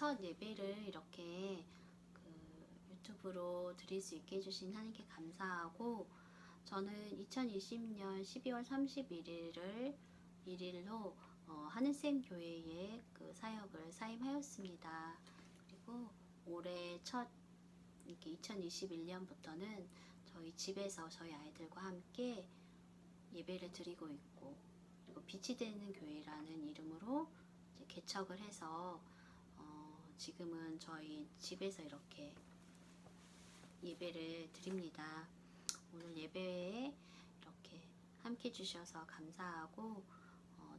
첫 예배를 이렇게 유튜브로 드릴 수 있게 해주신 하나님께 감사하고, 저는 2020년 12월 31일을 일일로 하늘샘 교회에 그 사역을 사임하였습니다. 그리고 올해 첫 이렇게 2021년부터는 저희 집에서 저희 아이들과 함께 예배를 드리고 있고, 그리고 빛이 되는 교회라는 이름으로 이제 개척을 해서 지금은 저희 집에서 이렇게 예배를 드립니다. 오늘 예배에 이렇게 함께 해주셔서 감사하고,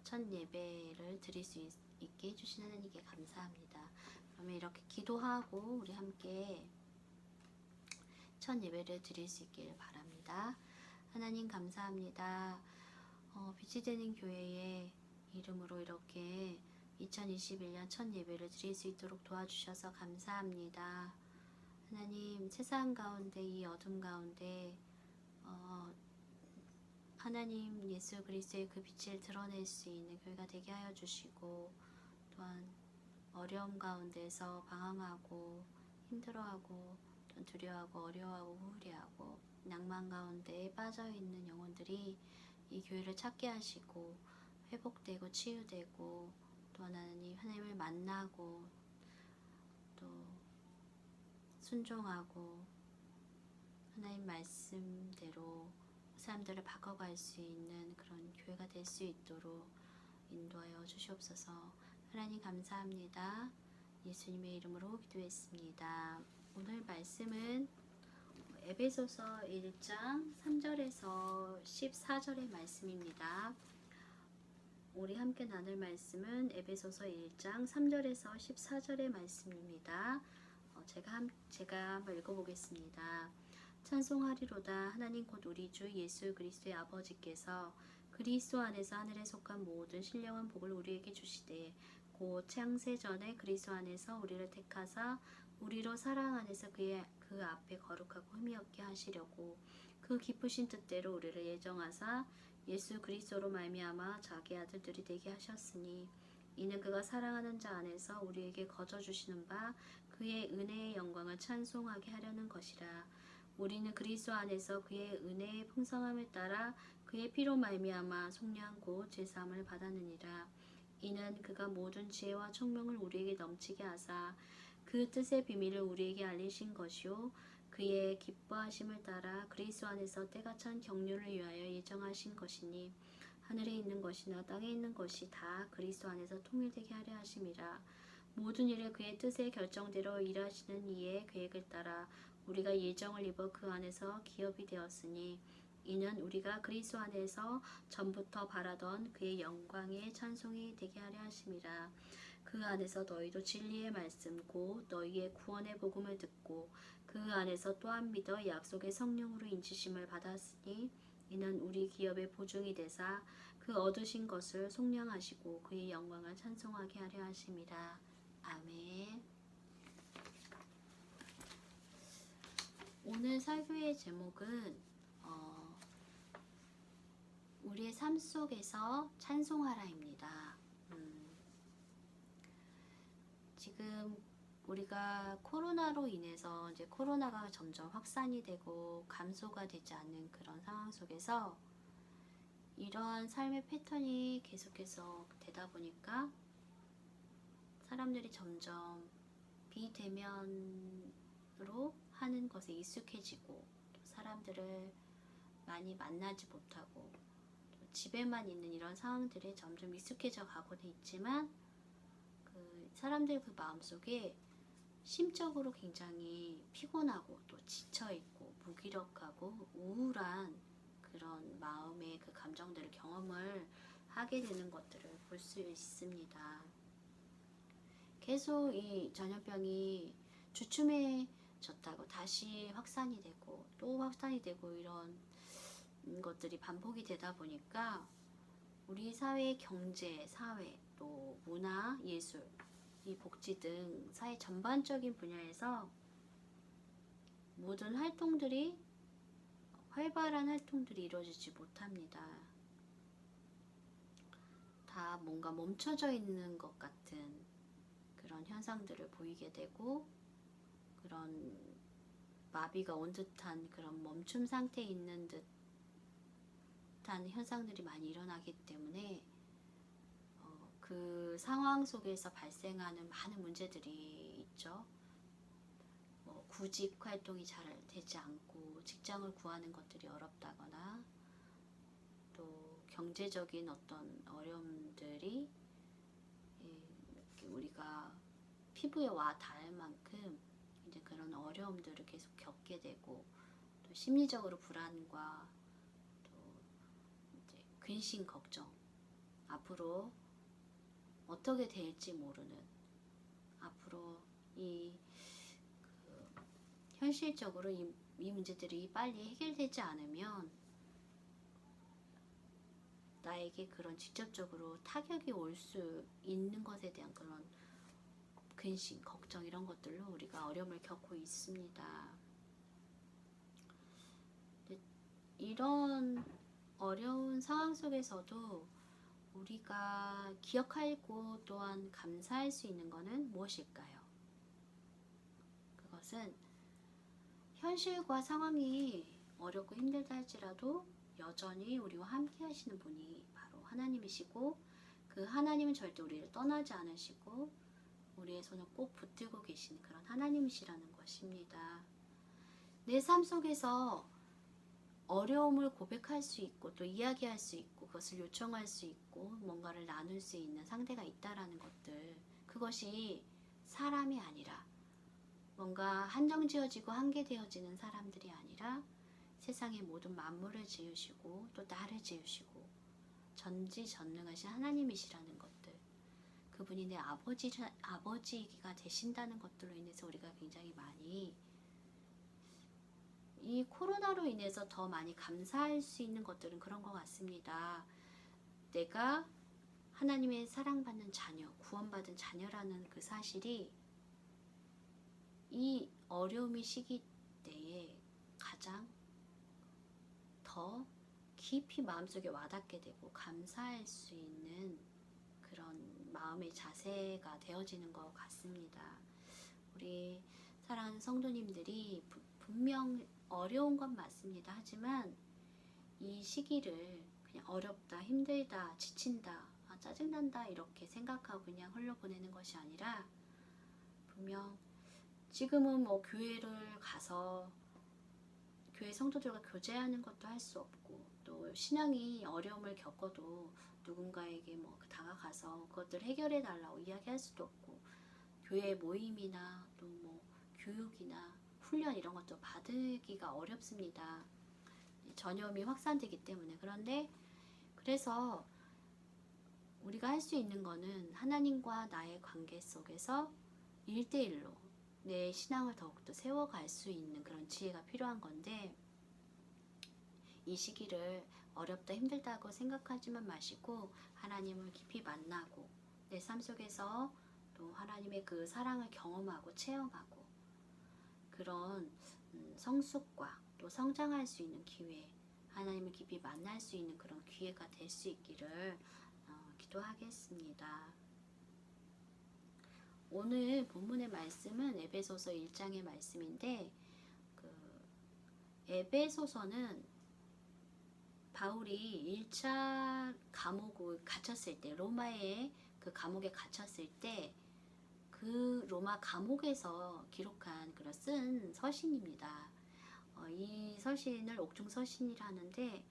첫 예배를 드릴 수 있게 해주신 하나님께 감사합니다. 그러면 이렇게 기도하고 우리 함께 첫 예배를 드릴 수 있기를 바랍니다. 하나님 감사합니다. 빛이 되는 교회의 이름으로 이렇게 2021년 첫 예배를 드릴 수 있도록 도와주셔서 감사합니다. 하나님, 세상 가운데 이 어둠 가운데 하나님 예수 그리스도의 그 빛을 드러낼 수 있는 교회가 되게 하여 주시고, 또한 어려움 가운데서 방황하고 힘들어하고 두려워하고 어려워하고 우울해하고 낭만 가운데 빠져있는 영혼들이 이 교회를 찾게 하시고 회복되고 치유되고, 또 하나님을 만나고 또 순종하고 하나님 말씀대로 사람들을 바꿔갈 수 있는 그런 교회가 될 수 있도록 인도하여 주시옵소서. 하나님 감사합니다. 예수님의 이름으로 기도했습니다. 오늘 말씀은 에베소서 1장 3절에서 14절의 말씀입니다. 우리 함께 나눌 말씀은 에베소서 1장 3절에서 14절의 말씀입니다. 제가 한번 읽어보겠습니다. 찬송하리로다. 하나님 곧 우리 주 예수 그리스도의 아버지께서 그리스도 안에서 하늘에 속한 모든 신령한 복을 우리에게 주시되, 곧 창세 전에 그리스도 안에서 우리를 택하사 우리로 사랑 안에서 그 앞에 거룩하고 흠이 없게 하시려고 그 기쁘신 뜻대로 우리를 예정하사 예수 그리스도로 말미암아 자기 아들들이 되게 하셨으니, 이는 그가 사랑하는 자 안에서 우리에게 거저 주시는 바 그의 은혜의 영광을 찬송하게 하려는 것이라. 우리는 그리스도 안에서 그의 은혜의 풍성함을 따라 그의 피로 말미암아 속량 곧 제사함을 받았느니라. 이는 그가 모든 지혜와 총명을 우리에게 넘치게 하사 그 뜻의 비밀을 우리에게 알리신 것이요, 그의 기뻐하심을 따라 그리스도 안에서 때가 찬 경륜을 위하여 예정하신 것이니, 하늘에 있는 것이나 땅에 있는 것이 다 그리스도 안에서 통일되게 하려 하심이라. 모든 일을 그의 뜻의 결정대로 일하시는 이의 계획을 따라 우리가 예정을 입어 그 안에서 기업이 되었으니, 이는 우리가 그리스도 안에서 전부터 바라던 그의 영광의 찬송이 되게 하려 하심이라. 그 안에서 너희도 진리의 말씀 곧 너희의 구원의 복음을 듣고 그 안에서 또한 믿어 약속의 성령으로 인치심을 받았으니, 이는 우리 기업의 보증이 되사 그 얻으신 것을 속량하시고 그의 영광을 찬송하게 하려 하심이라. 아멘. 오늘 설교의 제목은 우리의 삶 속에서 찬송하라입니다. 지금 우리가 코로나로 인해서 이제 코로나가 점점 확산이 되고 감소가 되지 않는 그런 상황 속에서 이러한 삶의 패턴이 계속해서 되다 보니까 사람들이 점점 비대면으로 하는 것에 익숙해지고, 또 사람들을 많이 만나지 못하고 또 집에만 있는 이런 상황들에 점점 익숙해져 가고는 있지만, 그 사람들 그 마음속에 심적으로 굉장히 피곤하고 또 지쳐있고 무기력하고 우울한 그런 마음의 그 감정들을 경험을 하게 되는 것들을 볼 수 있습니다. 계속 이 전염병이 주춤해졌다고 다시 확산이 되고 또 확산이 되고 이런 것들이 반복이 되다 보니까 우리 사회의 경제, 사회, 또 문화, 예술, 이 복지 등 사회 전반적인 분야에서 모든 활동들이 활발한 활동들이 이루어지지 못합니다. 다 뭔가 멈춰져 있는 것 같은 그런 현상들을 보이게 되고 그런 마비가 온 듯한 그런 멈춤 상태에 있는 듯한 현상들이 많이 일어나기 때문에 그 상황 속에서 발생하는 많은 문제들이 있죠. 구직 활동이 잘 되지 않고 직장을 구하는 것들이 어렵다거나 또 경제적인 어떤 어려움들이 우리가 피부에 와 닿을 만큼 이제 그런 어려움들을 계속 겪게 되고 또 심리적으로 불안과 또 이제 근심 걱정 앞으로 어떻게 될지 모르는 앞으로 현실적으로 이 문제들이 빨리 해결되지 않으면 나에게 그런 직접적으로 타격이 올 수 있는 것에 대한 그런 근심, 걱정 이런 것들로 우리가 어려움을 겪고 있습니다. 이런 어려운 상황 속에서도 우리가 기억하고 또한 감사할 수 있는 것은 무엇일까요? 그것은 현실과 상황이 어렵고 힘들다 할지라도 여전히 우리와 함께 하시는 분이 바로 하나님이시고 그 하나님은 절대 우리를 떠나지 않으시고 우리의 손을 꼭 붙들고 계신 그런 하나님이시라는 것입니다. 내 삶 속에서 어려움을 고백할 수 있고 또 이야기할 수 있고 그것을 요청할 수 있고 뭔가를 나눌 수 있는 상대가 있다라는 것들, 그것이 사람이 아니라 뭔가 한정지어지고 한계되어지는 사람들이 아니라 세상의 모든 만물을 지으시고 또 나를 지으시고 전지전능하신 하나님이시라는 것들, 그분이 내 아버지가 되신다는 것들로 인해서 우리가 굉장히 많이 이 코로나로 인해서 더 많이 감사할 수 있는 것들은 그런 것 같습니다. 내가 하나님의 사랑받는 자녀, 구원받은 자녀라는 그 사실이 이 어려움이 시기 때에 가장 더 깊이 마음속에 와닿게 되고 감사할 수 있는 그런 마음의 자세가 되어지는 것 같습니다. 우리 사랑하는 성도님들이 분명 어려운 건 맞습니다. 하지만 이 시기를 그냥 어렵다, 힘들다, 지친다, 짜증난다 이렇게 생각하고 그냥 흘려보내는 것이 아니라 분명 지금은 뭐 교회를 가서 교회 성도들과 교제하는 것도 할 수 없고 또 신앙이 어려움을 겪어도 누군가에게 뭐 다가가서 그것들 해결해 달라고 이야기할 수도 없고 교회 모임이나 또 뭐 교육이나 훈련 이런 것도 받기가 어렵습니다. 전염이 확산되기 때문에. 그런데 그래서 우리가 할 수 있는 거는 하나님과 나의 관계 속에서 1대1로 내 신앙을 더욱더 세워갈 수 있는 그런 지혜가 필요한 건데, 이 시기를 어렵다 힘들다고 생각하지만 마시고 하나님을 깊이 만나고 내 삶 속에서 또 하나님의 그 사랑을 경험하고 체험하고 그런 성숙과 또 성장할 수 있는 기회, 하나님을 깊이 만날 수 있는 그런 기회가 될 수 있기를 기도하겠습니다. 오늘 본문의 말씀은 에베소서 1장의 말씀인데, 에베소서는 바울이 1차 감옥에 갇혔을 때, 로마의 그 감옥에 갇혔을 때 그 로마 감옥에서 기록한 그런 쓴 서신입니다. 이 서신을 옥중 서신이라 하는데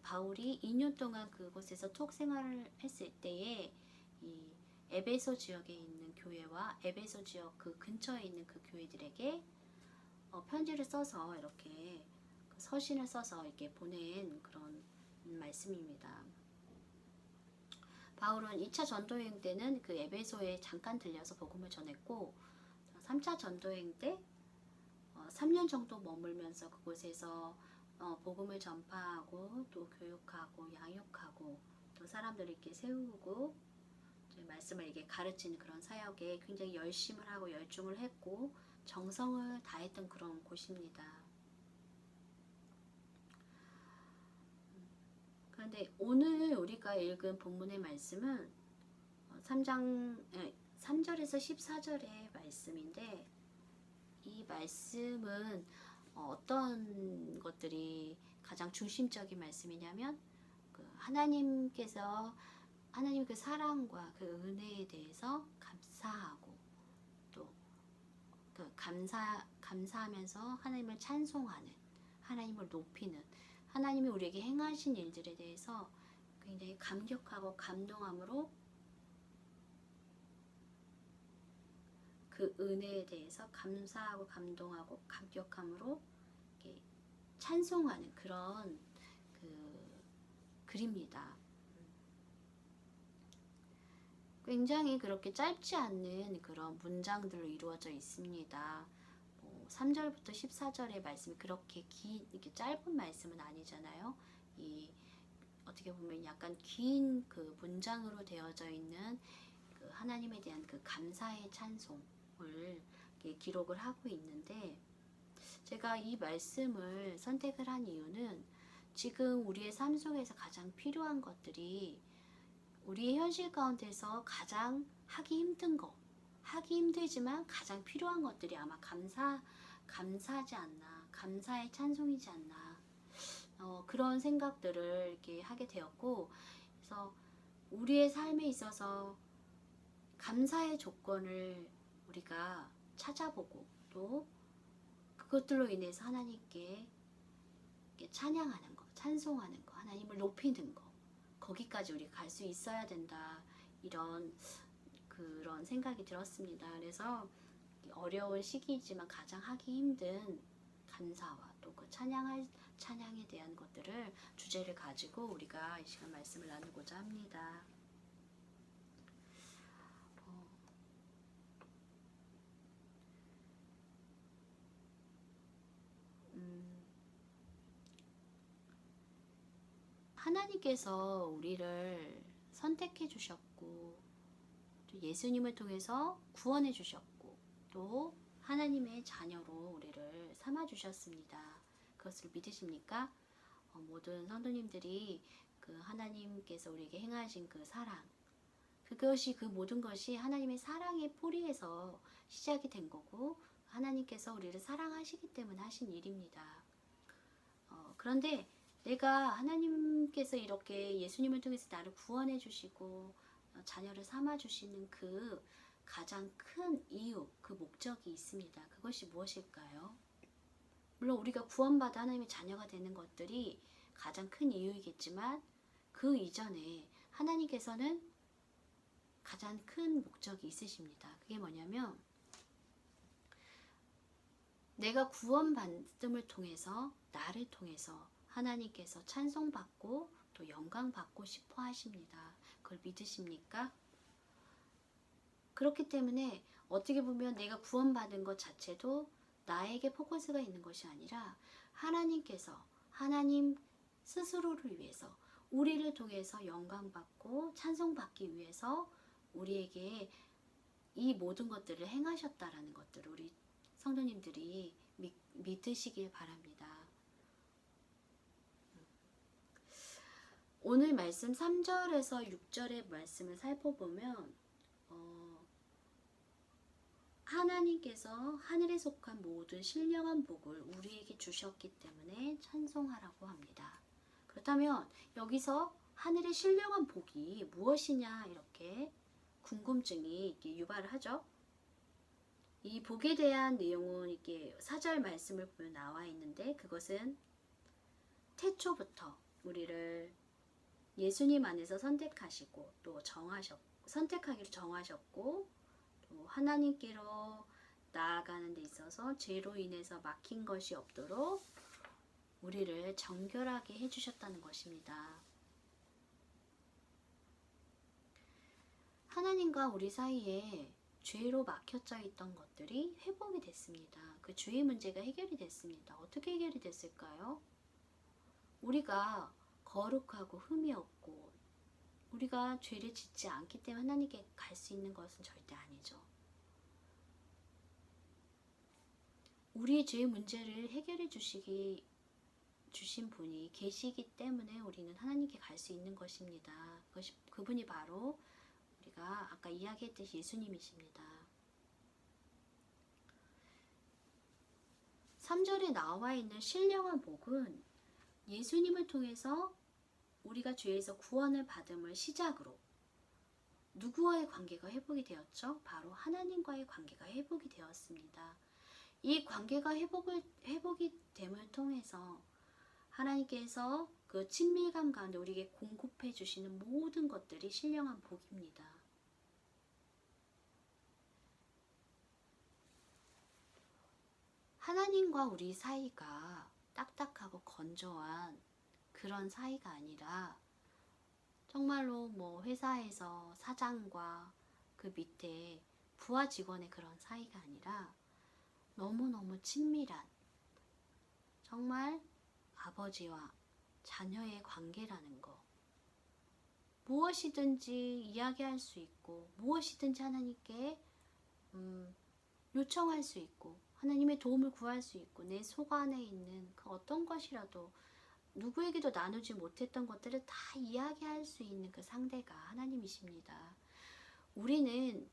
바울이 2년 동안 그곳에서 톡 생활을 했을 때에 이 에베소 지역에 있는 교회와 에베소 지역 그 근처에 있는 그 교회들에게 편지를 써서 이렇게 그 서신을 써서 이렇게 보낸 그런 말씀입니다. 바울은 2차 전도여행 때는 그 에베소에 잠깐 들려서 복음을 전했고 3차 전도여행 때 3년 정도 머물면서 그곳에서 복음을 전파하고 또 교육하고 양육하고 또 사람들을 이렇게 세우고 말씀을 이렇게 가르치는 그런 사역에 굉장히 열심을 하고 열중을 했고 정성을 다했던 그런 곳입니다. 그런데 오늘 우리가 읽은 본문의 말씀은 3절에서 14절의 말씀인데, 이 말씀은 어떤 것들이 가장 중심적인 말씀이냐면, 하나님께서 하나님 그 사랑과 그 은혜에 대해서 감사하고, 또 감사하면서 하나님을 찬송하는, 하나님을 높이는, 하나님이 우리에게 행하신 일들에 대해서 굉장히 감격하고 감동함으로 그 은혜에 대해서 감사하고 감동하고 감격함으로 찬송하는 그런 글입니다. 굉장히 그렇게 짧지 않는 그런 문장들로 이루어져 있습니다. 3절부터 14절의 말씀이 그렇게 이렇게 짧은 말씀은 아니잖아요. 어떻게 보면 약간 긴 그 문장으로 되어져 있는 그 하나님에 대한 그 감사의 찬송을 기록을 하고 있는데, 제가 이 말씀을 선택을 한 이유는 지금 우리의 삶 속에서 가장 필요한 것들이, 우리의 현실 가운데서 가장 하기 힘든 거, 하기 힘들지만 가장 필요한 것들이 아마 감사하지 않나, 감사의 찬송이지 않나, 그런 생각들을 이렇게 하게 되었고, 그래서 우리의 삶에 있어서 감사의 조건을 우리가 찾아보고, 또 그것들로 인해서 하나님께 찬양하는 거, 찬송하는 거, 하나님을 높이는 거, 거기까지 우리가 갈 수 있어야 된다, 그런 생각이 들었습니다. 그래서 어려운 시기이지만 가장 하기 힘든 감사와 또 그 찬양에 대한 것들을 주제를 가지고 우리가 이 시간 말씀을 나누고자 합니다. 하나님께서 우리를 선택해 주셨고, 또 예수님을 통해서 구원해 주셨고, 또 하나님의 자녀로 우리를 삼아 주셨습니다. 그것을 믿으십니까? 모든 성도님들이 그 하나님께서 우리에게 행하신 그 사랑, 그 모든 것이 하나님의 사랑의 뿌리에서 시작이 된 거고, 하나님께서 우리를 사랑하시기 때문에 하신 일입니다. 그런데 내가 하나님께서 이렇게 예수님을 통해서 나를 구원해 주시고 자녀를 삼아 주시는 그 가장 큰 이유, 그 목적이 있습니다. 그것이 무엇일까요? 물론 우리가 구원받아 하나님의 자녀가 되는 것들이 가장 큰 이유이겠지만, 그 이전에 하나님께서는 가장 큰 목적이 있으십니다. 그게 뭐냐면, 내가 구원받음을 통해서, 나를 통해서 하나님께서 찬송받고 또 영광받고 싶어 하십니다. 그걸 믿으십니까? 그렇기 때문에 어떻게 보면 내가 구원받은 것 자체도 나에게 포커스가 있는 것이 아니라 하나님께서, 하나님 스스로를 위해서, 우리를 통해서 영광받고 찬송받기 위해서 우리에게 이 모든 것들을 행하셨다라는 것들을 우리 성도님들이 믿으시길 바랍니다. 오늘 말씀 3절에서 6절의 말씀을 살펴보면 하나님께서 하늘에 속한 모든 신령한 복을 우리에게 주셨기 때문에 찬송하라고 합니다. 그렇다면 여기서 하늘의 신령한 복이 무엇이냐, 이렇게 궁금증이 이렇게 유발을 하죠. 이 복에 대한 내용은 이렇게 4절 말씀을 보면 나와 있는데, 그것은 태초부터 우리를 예수님 안에서 선택하시고 또 선택하기를 정하셨고, 또 하나님께로 나아가는 데 있어서 죄로 인해서 막힌 것이 없도록 우리를 정결하게 해주셨다는 것입니다. 하나님과 우리 사이에 죄로 막혀져 있던 것들이 회복이 됐습니다. 그 죄의 문제가 해결이 됐습니다. 어떻게 해결이 됐을까요? 우리가 거룩하고 흠이 없고 우리가 죄를 짓지 않기 때문에 하나님께 갈 수 있는 것은 절대 아니죠. 우리의 죄의 문제를 해결해 주신 분이 계시기 때문에 우리는 하나님께 갈 수 있는 것입니다. 그분이 바로 우리가 아까 이야기했듯이 예수님이십니다. 3절에 나와 있는 신령한 복은 예수님을 통해서 우리가 죄에서 구원을 받음을 시작으로 누구와의 관계가 회복이 되었죠? 바로 하나님과의 관계가 회복이 되었습니다. 이 관계가 회복이 됨을 통해서 하나님께서 그 친밀감 가운데 우리에게 공급해 주시는 모든 것들이 신령한 복입니다. 하나님과 우리 사이가 딱딱하고 건조한 그런 사이가 아니라 정말로 뭐 회사에서 사장과 그 밑에 부하 직원의 그런 사이가 아니라 너무너무 친밀한 정말 아버지와 자녀의 관계라는 거. 무엇이든지 이야기할 수 있고 무엇이든지 하나님께 요청할 수 있고 하나님의 도움을 구할 수 있고 내 속 안에 있는 그 어떤 것이라도 누구에게도 나누지 못했던 것들을 다 이야기할 수 있는 그 상대가 하나님이십니다. 우리는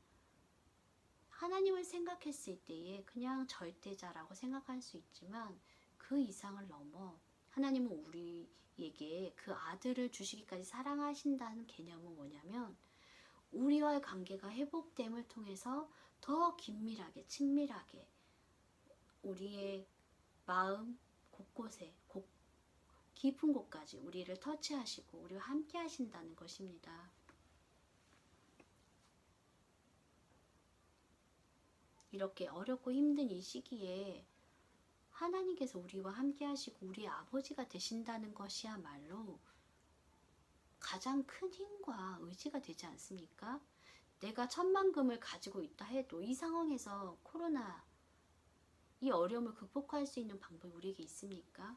하나님을 생각했을 때에 그냥 절대자라고 생각할 수 있지만 그 이상을 넘어 하나님은 우리에게 그 아들을 주시기까지 사랑하신다는 개념은 뭐냐면 우리와의 관계가 회복됨을 통해서 더 긴밀하게 친밀하게 우리의 마음 곳곳에 깊은 곳까지 우리를 터치하시고 우리와 함께 하신다는 것입니다. 이렇게 어렵고 힘든 이 시기에 하나님께서 우리와 함께 하시고 우리의 아버지가 되신다는 것이야말로 가장 큰 힘과 의지가 되지 않습니까? 내가 천만금을 가지고 있다 해도 이 상황에서 코로나 이 어려움을 극복할 수 있는 방법이 우리에게 있습니까?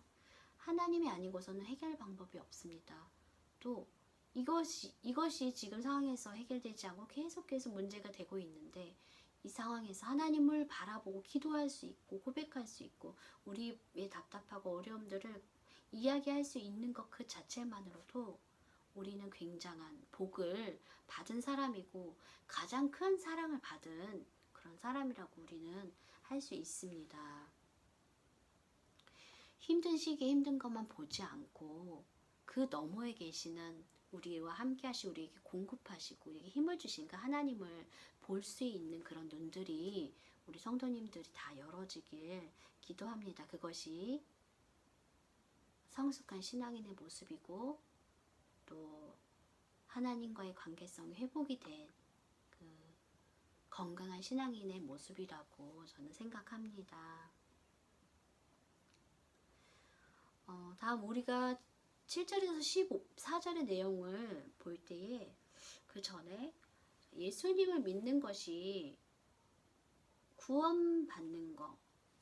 하나님이 아니고서는 해결 방법이 없습니다. 또 이것이 지금 상황에서 해결되지 않고 계속 문제가 되고 있는데 이 상황에서 하나님을 바라보고 기도할 수 있고 고백할 수 있고 우리의 답답하고 어려움들을 이야기할 수 있는 것 그 자체만으로도 우리는 굉장한 복을 받은 사람이고 가장 큰 사랑을 받은 그런 사람이라고 우리는 할 수 있습니다. 힘든 시기에 힘든 것만 보지 않고 그 너머에 계시는 우리와 함께 하시고 우리에게 공급하시고 우리에게 힘을 주신 그 하나님을 볼 수 있는 그런 눈들이 우리 성도님들이 다 열어지길 기도합니다. 그것이 성숙한 신앙인의 모습이고 또 하나님과의 관계성이 회복이 된 그 건강한 신앙인의 모습이라고 저는 생각합니다. 다음 우리가 7절에서 14절의 내용을 볼 때에 그 전에 예수님을 믿는 것이 구원받는 것,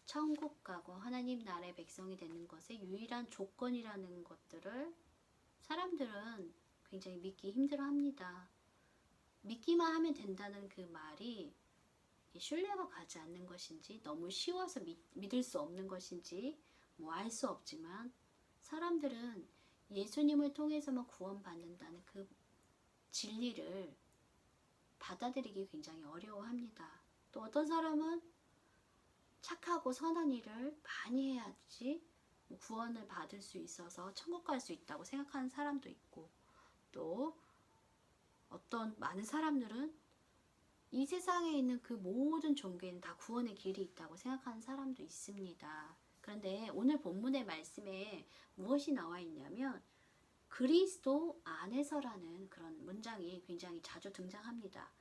천국 가고 하나님 나라의 백성이 되는 것의 유일한 조건이라는 것들을 사람들은 굉장히 믿기 힘들어합니다. 믿기만 하면 된다는 그 말이 신뢰가 가지 않는 것인지 너무 쉬워서 믿을 수 없는 것인지 뭐 알 수 없지만 사람들은 예수님을 통해서만 구원받는다는 그 진리를 받아들이기 굉장히 어려워합니다. 또 어떤 사람은 착하고 선한 일을 많이 해야지 구원을 받을 수 있어서 천국 갈 수 있다고 생각하는 사람도 있고 또 어떤 많은 사람들은 이 세상에 있는 그 모든 종교에는 다 구원의 길이 있다고 생각하는 사람도 있습니다. 그런데 오늘 본문의 말씀에 무엇이 나와 있냐면 그리스도 안에서라는 그런 문장이 굉장히 자주 등장합니다.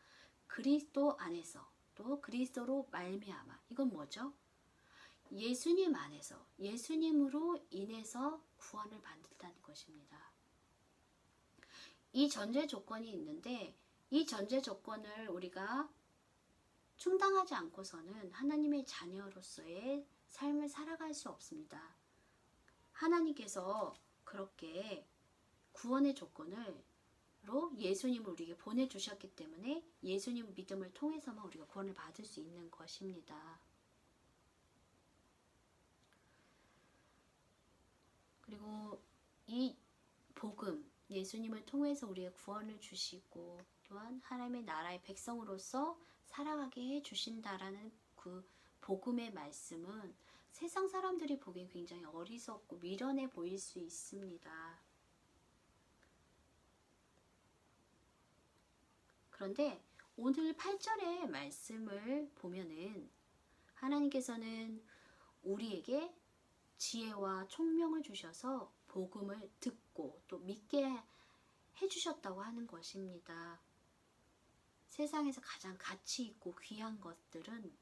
그리스도 안에서 또 그리스도로 말미암아. 이건 뭐죠? 예수님 안에서 예수님으로 인해서 구원을 받는다는 것입니다. 이 전제 조건이 있는데 이 전제 조건을 우리가 충당하지 않고서는 하나님의 자녀로서의 삶을 살아갈 수 없습니다. 하나님께서 그렇게 구원의 조건으로 예수님을 우리에게 보내주셨기 때문에 예수님 믿음을 통해서만 우리가 구원을 받을 수 있는 것입니다. 그리고 이 복음, 예수님을 통해서 우리의 구원을 주시고 또한 하나님의 나라의 백성으로서 살아가게 해주신다라는 그 복음의 말씀은 세상 사람들이 보기엔 굉장히 어리석고 미련해 보일 수 있습니다. 그런데 오늘 8절의 말씀을 보면은 하나님께서는 우리에게 지혜와 총명을 주셔서 복음을 듣고 또 믿게 해주셨다고 하는 것입니다. 세상에서 가장 가치 있고 귀한 것들은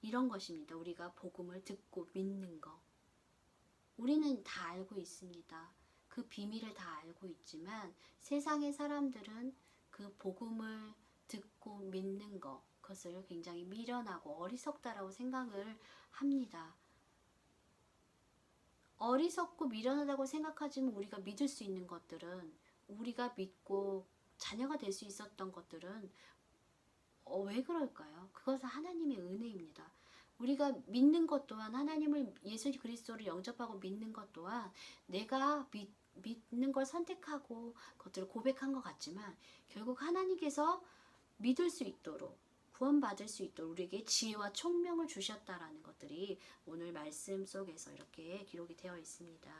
이런 것입니다. 우리가 복음을 듣고 믿는 것. 우리는 다 알고 있습니다. 그 비밀을 다 알고 있지만 세상의 사람들은 그 복음을 듣고 믿는 것, 그것을 굉장히 미련하고 어리석다라고 생각을 합니다. 어리석고 미련하다고 생각하지만 우리가 믿을 수 있는 것들은, 우리가 믿고 자녀가 될 수 있었던 것들은 왜 그럴까요? 그것은 하나님의 은혜입니다. 우리가 믿는 것 또한, 하나님을, 예수 그리스도를 영접하고 믿는 것 또한 내가 믿는 걸 선택하고 그것들을 고백한 것 같지만 결국 하나님께서 믿을 수 있도록, 구원받을 수 있도록 우리에게 지혜와 총명을 주셨다라는 것들이 오늘 말씀 속에서 이렇게 기록이 되어 있습니다.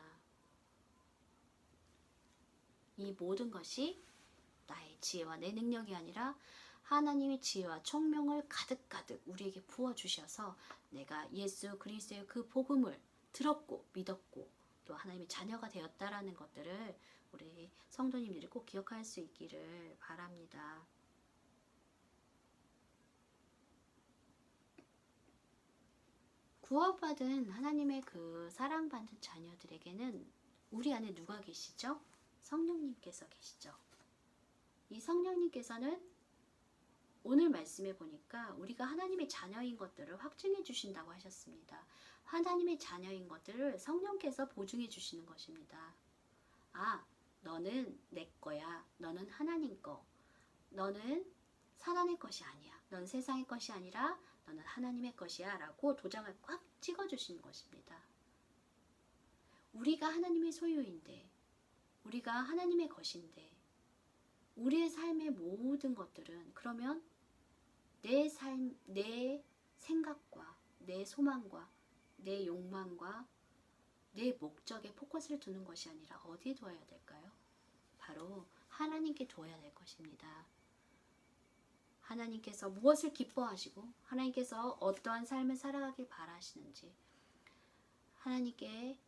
이 모든 것이 나의 지혜와 내 능력이 아니라 하나님의 지혜와 총명을 가득가득 우리에게 부어주셔서 내가 예수 그리스도의 그 복음을 들었고 믿었고 또 하나님의 자녀가 되었다라는 것들을 우리 성도님들이 꼭 기억할 수 있기를 바랍니다. 구원받은 하나님의 그 사랑받는 자녀들에게는 우리 안에 누가 계시죠? 성령님께서 계시죠. 이 성령님께서는 오늘 말씀에 보니까 우리가 하나님의 자녀인 것들을 확증해 주신다고 하셨습니다. 하나님의 자녀인 것들을 성령께서 보증해 주시는 것입니다. 아, 너는 내 거야. 너는 하나님 거. 너는 사단의 것이 아니야. 넌 세상의 것이 아니라 너는 하나님의 것이야 라고 도장을 꽉 찍어주시는 것입니다. 우리가 하나님의 소유인데, 우리가 하나님의 것인데, 우리의 삶의 모든 것들은 그러면 내 삶, 내 생각과 내 소망과 내 욕망과 내 목적에 포커스를 두는 것이 아니라 어디에 두어야 될까요? 바로 하나님께 두어야 될 것입니다. 하나님께서 무엇을 기뻐하시고 하나님께서 어떠한 삶을 살아가길 바라시는지, 하나님께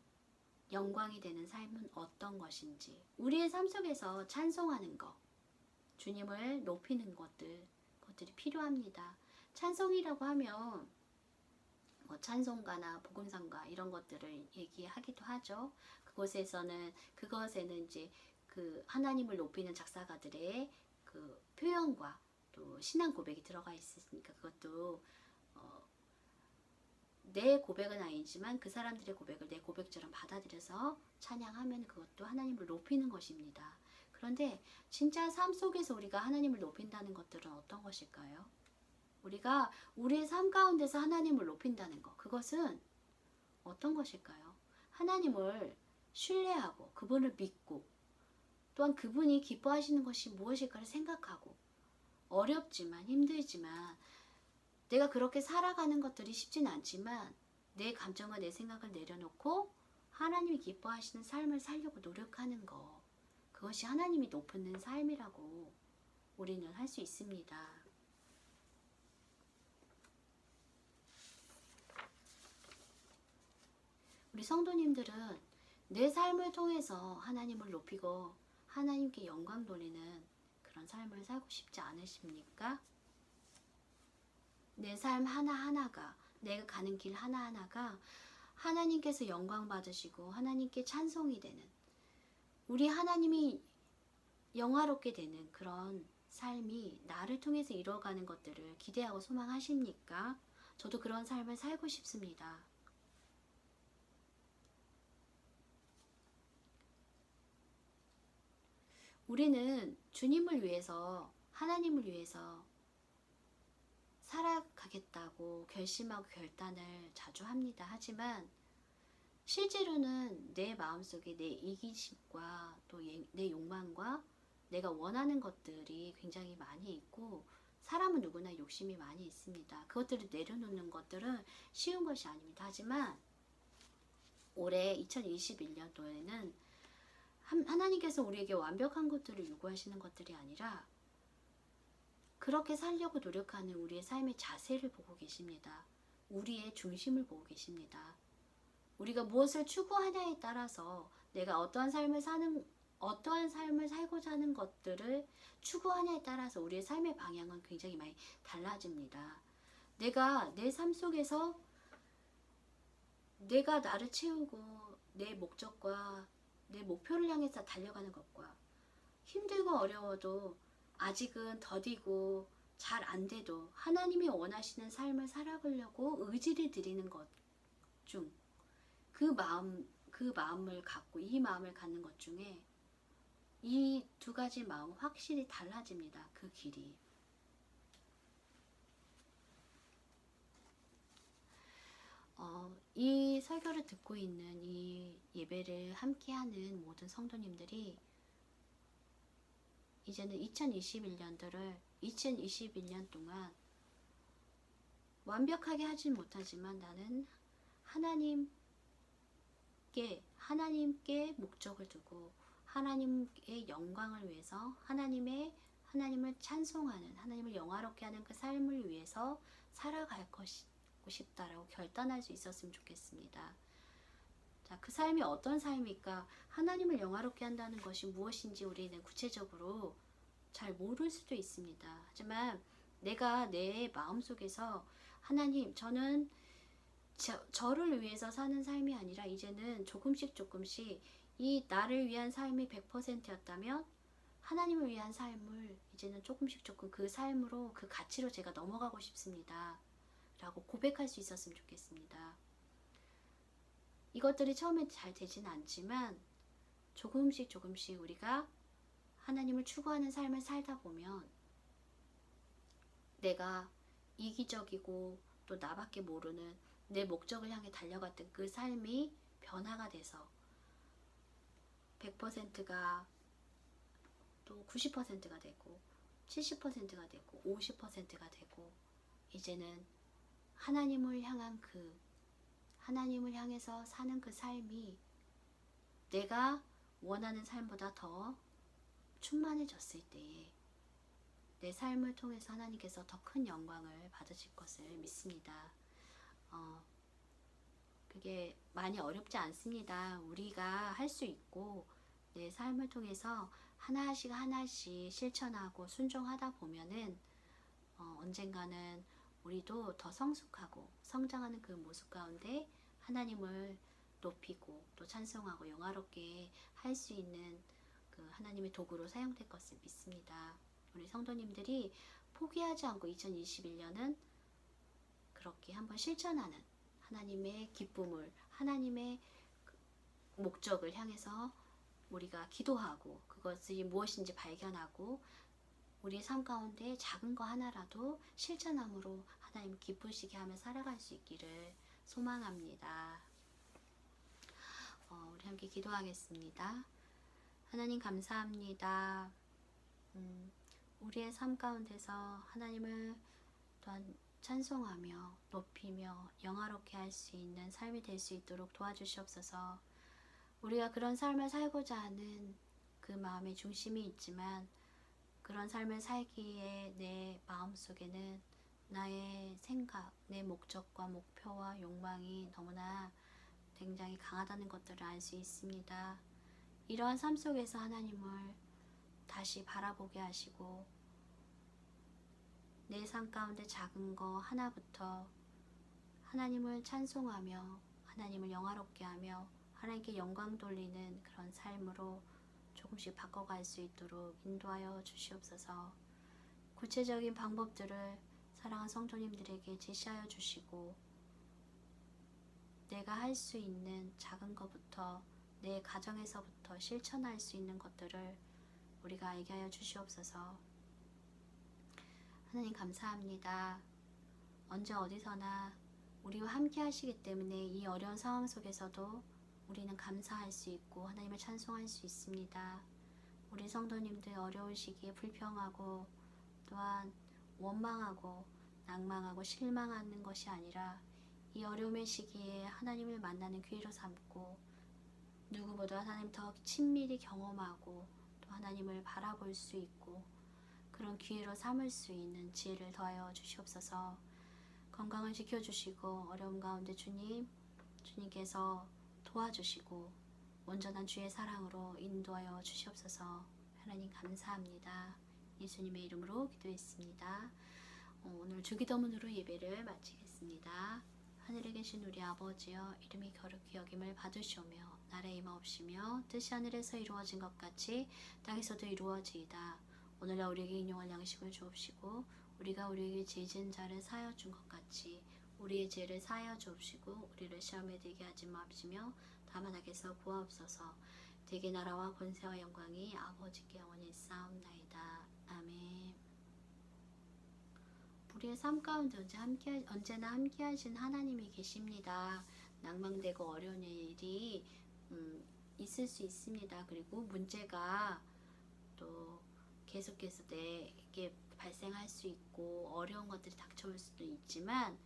영광이 되는 삶은 어떤 것인지, 우리의 삶 속에서 찬송하는 것, 주님을 높이는 것들이 필요합니다. 찬송이라고 하면 뭐 찬송가나 복음성가 이런 것들을 얘기하기도 하죠. 그것에는 이제 그 하나님을 높이는 작사가들의 그 표현과 또 신앙 고백이 들어가 있으니까 그것도 내 고백은 아니지만 그 사람들의 고백을 내 고백처럼 받아들여서 찬양하면 그것도 하나님을 높이는 것입니다. 그런데 진짜 삶 속에서 우리가 하나님을 높인다는 것들은 어떤 것일까요? 우리가 우리의 삶 가운데서 하나님을 높인다는 것, 그것은 어떤 것일까요? 하나님을 신뢰하고 그분을 믿고 또한 그분이 기뻐하시는 것이 무엇일까를 생각하고, 어렵지만 힘들지만 내가 그렇게 살아가는 것들이 쉽진 않지만 내 감정과 내 생각을 내려놓고 하나님이 기뻐하시는 삶을 살려고 노력하는 것, 그것이 하나님이 높이는 삶이라고 우리는 할 수 있습니다. 우리 성도님들은 내 삶을 통해서 하나님을 높이고 하나님께 영광 돌리는 그런 삶을 살고 싶지 않으십니까? 내 삶 하나하나가, 내가 가는 길 하나하나가 하나님께서 영광 받으시고 하나님께 찬송이 되는, 우리 하나님이 영화롭게 되는 그런 삶이 나를 통해서 이루어가는 것들을 기대하고 소망하십니까? 저도 그런 삶을 살고 싶습니다. 우리는 주님을 위해서, 하나님을 위해서 살아가겠다고 결심하고 결단을 자주 합니다. 하지만 실제로는 내 마음속에 내 이기심과 또 내 욕망과 내가 원하는 것들이 굉장히 많이 있고, 사람은 누구나 욕심이 많이 있습니다. 그것들을 내려놓는 것들은 쉬운 것이 아닙니다. 하지만 올해 2021년도에는 하나님께서 우리에게 완벽한 것들을 요구하시는 것들이 아니라 그렇게 살려고 노력하는 우리의 삶의 자세를 보고 계십니다. 우리의 중심을 보고 계십니다. 우리가 무엇을 추구하냐에 따라서 내가 어떠한 삶을 살고자 하는 것들을 추구하냐에 따라서 우리의 삶의 방향은 굉장히 많이 달라집니다. 내가 내 삶 속에서 내가 나를 채우고 내 목적과 내 목표를 향해서 달려가는 것과, 힘들고 어려워도 아직은 더디고 잘 안 돼도 하나님이 원하시는 삶을 살아가려고 의지를 드리는 것 중, 그 마음을 갖고 이 마음을 갖는 것 중에 이 두 가지 마음은 확실히 달라집니다. 그 길이. 이 설교를 듣고 있는 이 예배를 함께하는 모든 성도님들이 이제는 2021년 동안 완벽하게 하진 못하지만 나는 하나님께 목적을 두고 하나님의 영광을 위해서 하나님을 찬송하는, 하나님을 영화롭게 하는 그 삶을 위해서 살아갈 싶다라고 결단할 수 있었으면 좋겠습니다. 자, 그 삶이 어떤 삶일까? 하나님을 영화롭게 한다는 것이 무엇인지 우리는 구체적으로 잘 모를 수도 있습니다. 하지만 내가 내 마음속에서 하나님, 저는 저를 위해서 사는 삶이 아니라 이제는 조금씩 이 나를 위한 삶이 100%였다면 하나님을 위한 삶을 이제는 조금 그 삶으로, 그 가치로 제가 넘어가고 싶습니다 라고 고백할 수 있었으면 좋겠습니다. 이것들이 처음에 잘 되진 않지만 조금씩 우리가 하나님을 추구하는 삶을 살다 보면 내가 이기적이고 또 나밖에 모르는 내 목적을 향해 달려갔던 그 삶이 변화가 돼서 100%가 또 90%가 되고 70%가 되고 50%가 되고, 이제는 하나님을 향해서 사는 그 삶이 내가 원하는 삶보다 더 충만해졌을 때에 내 삶을 통해서 하나님께서 더 큰 영광을 받으실 것을 믿습니다. 그게 많이 어렵지 않습니다. 우리가 할 수 있고 내 삶을 통해서 하나씩 실천하고 순종하다 보면은 언젠가는 우리도 더 성숙하고 성장하는 그 모습 가운데 하나님을 높이고 또 찬송하고 영화롭게 할 수 있는 그 하나님의 도구로 사용될 것을 믿습니다. 우리 성도님들이 포기하지 않고 2021년은 그렇게 한번 실천하는, 하나님의 기쁨을, 하나님의 목적을 향해서 우리가 기도하고 그것이 무엇인지 발견하고 우리의 삶 가운데 작은 거 하나라도 실천함으로 하나님 기쁘시게 하며 살아갈 수 있기를 소망합니다. 우리 함께 기도하겠습니다. 하나님 감사합니다. 우리의 삶 가운데서 하나님을 또한 찬송하며 높이며 영화롭게 할 수 있는 삶이 될 수 있도록 도와주시옵소서. 우리가 그런 삶을 살고자 하는 그 마음의 중심이 있지만 그런 삶을 살기에 내 마음속에는 나의 생각, 내 목적과 목표와 욕망이 너무나 굉장히 강하다는 것들을 알 수 있습니다. 이러한 삶 속에서 하나님을 다시 바라보게 하시고 내 삶 가운데 작은 거 하나부터 하나님을 찬송하며 하나님을 영화롭게 하며 하나님께 영광 돌리는 그런 삶으로 조금씩 바꿔갈 수 있도록 인도하여 주시옵소서. 구체적인 방법들을 사랑하는 성도님들에게 제시하여 주시고 내가 할 수 있는 작은 것부터 내 가정에서부터 실천할 수 있는 것들을 우리가 알게 하여 주시옵소서. 하나님 감사합니다. 언제 어디서나 우리와 함께 하시기 때문에 이 어려운 상황 속에서도 우리는 감사할 수 있고 하나님을 찬송할 수 있습니다. 우리 성도님들 어려운 시기에 불평하고 또한 원망하고 낭망하고 실망하는 것이 아니라 이 어려움의 시기에 하나님을 만나는 기회로 삼고 누구보다 하나님 더 친밀히 경험하고 또 하나님을 바라볼 수 있고 그런 기회로 삼을 수 있는 지혜를 더하여 주시옵소서. 건강을 지켜주시고 어려움 가운데 주님께서 도와주시고 온전한 주의 사랑으로 인도하여 주시옵소서. 하나님 감사합니다. 예수님의 이름으로 기도했습니다. 오늘 주기도문으로 예배를 마치겠습니다. 하늘에 계신 우리 아버지여, 이름이 거룩히 여김을 받으시오며 나라의 임하옵시며 뜻이 하늘에서 이루어진 것 같이 땅에서도 이루어지이다. 오늘날 우리에게 일용할 양식을 주옵시고 우리가 우리에게 죄 지은 자를 사하여 준 것 같이 우리의 죄를 사하여 주옵시고 우리를 시험에 들게 하지 마옵시며 다만 악에서 구하옵소서. 대개 나라와 권세와 영광이 아버지께 영원히 있사옵나이다. 아멘. 우리의 삶 가운데 언제나 함께하신 하나님이 계십니다. 낭망되고 어려운 일이 있을 수 있습니다. 그리고 문제가 또 계속해서 내게 발생할 수 있고 어려운 것들이 닥쳐올 수도 있지만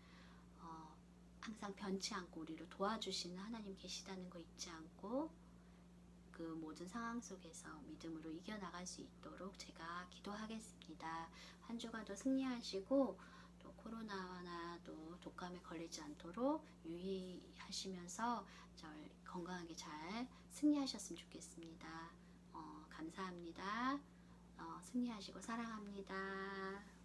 항상 변치 않고 우리를 도와주시는 하나님 계시다는 거 잊지 않고 그 모든 상황 속에서 믿음으로 이겨나갈 수 있도록 제가 기도하겠습니다. 한 주간도 승리하시고 또 코로나나 또 독감에 걸리지 않도록 유의하시면서 건강하게 잘 승리하셨으면 좋겠습니다. 감사합니다. 승리하시고 사랑합니다.